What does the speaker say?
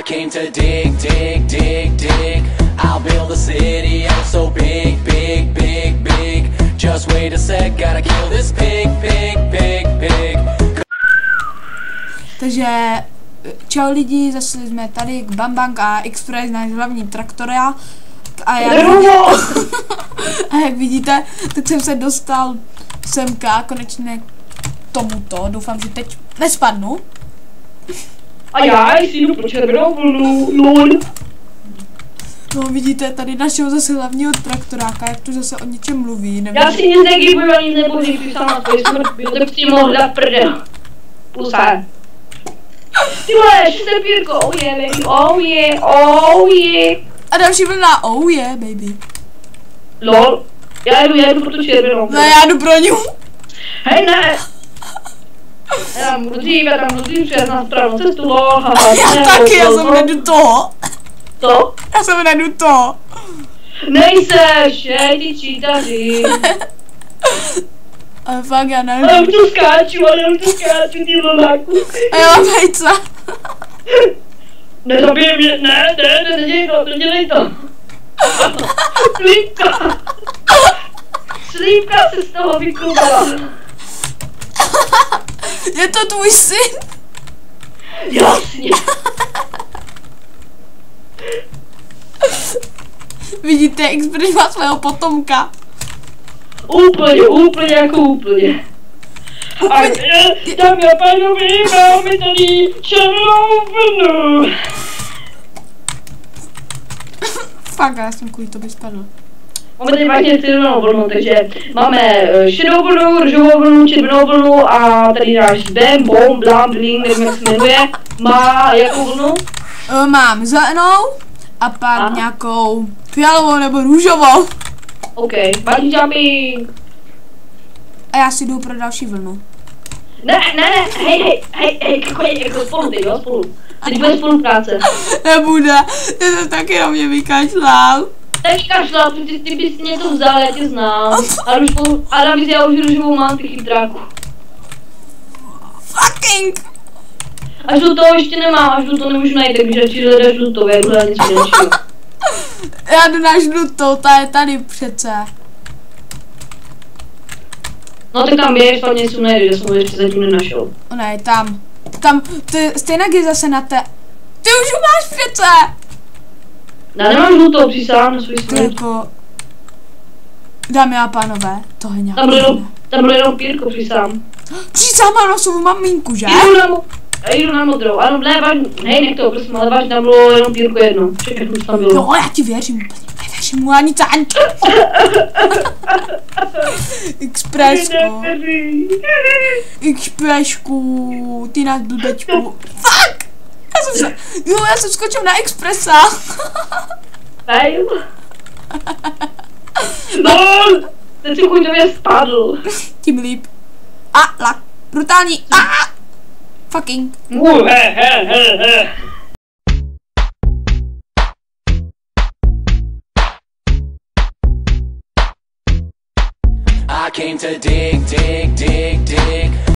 came to dig, dig, dig, dig. I'll build a city out so big, big, big, big. Just wait a sec, gotta kill this pig, pig, pig, pig. Takže čau lidi, zase jsme tady k Bambang a Express, náš hlavní traktora. A jak vidíte, tak jsem se dostal semka konečně k tomuto. Doufám, že teď nespadnu. A já si jdu pro červenou vlnu, lol. No vidíte tady našeho zase hlavního traktoráka, jak tu zase o něčem mluví, nevím. Já si nic negibuju, ani nebojím, když jsem na tvoj smrt, byl tak přímo hledat prdel. Pusé. Ty vole, 6 pírko, oh yeah baby, oh yeah, oh yeah. A další vlna, oh yeah baby. Lol, já jdu pro tu červenou. No já jdu pro ní. Hej ne. Já tam budu dřív, přes na správnou cestu, lol, haha. Já taky, já jsem nejdu toho. Co? Já jsem nejdu toho. Nejseš, hej ty čítaři. Ale fakt já nevím. Ale už tu skáču, ty vlonáku. A já mám vejce. Nezabij mě, ne, nedělej to. Slívka se z toho vykoupala. Je to tvůj syn? Jasně. Vidíte, Express má svého potomka. Úplně jako úplně. A dámy a pánové, máme tady červenou vlnu. Fakt, já jsem kvůli tobě spadl. Máme tady vlastně červenou vlnu, takže máme šedou vlnu, růžovou vlnu, červenou vlnu a tady náš bam, bom, blam, bling, nevím jak se jmenuje, má jakou vlnu? Mám zelenou a pak nějakou fialovou nebo růžovou. OK, bungee jumping. A já si jdu pro další vlnu. Ne, hej, jako spolu ty, jo, spolu. Teď bude spolupráce. Nebude, ty se taky na mě vykašlal. Nekašlal, protože ty bys něco vzal, já tě znám. A navíc já už růžovou mám, ty chytráku. Fucking! A žlutou ještě nemám, a žlutou nemůžu najít, takže radši hledat žlutou, já jdu hledat něco jiného. Já jdu na žlutou, ta je tady přece. No tak tam běž, tam něco najde, já jsem ho ještě zatím nenašel. Ona je tam. Tam, ty stejně je zase na té. Ty už ho máš přece! Já nemám žlutou, přísahám na svůj smrt. Jako... Dámy a pánové, to je nějaký... Tam bylo jenom pírko, přísahám. Přísahám mám na svou maminku, že? Jdu na modrou, ano, ne, nech to, prosím, ale vážně tam bylo jenom pírko jedno. Všechno už tam bylo. Jo, já ti věřím úplně, nevěřím mu ani tanč. Expressku, ty nás blbečku. Fuck! Já jsem skočil na Expressa. Fail. LOL! Teď si chuť do mě spadl. Tím líp. A, lak, brutální, fucking. I came to dig, dig, dig, dig.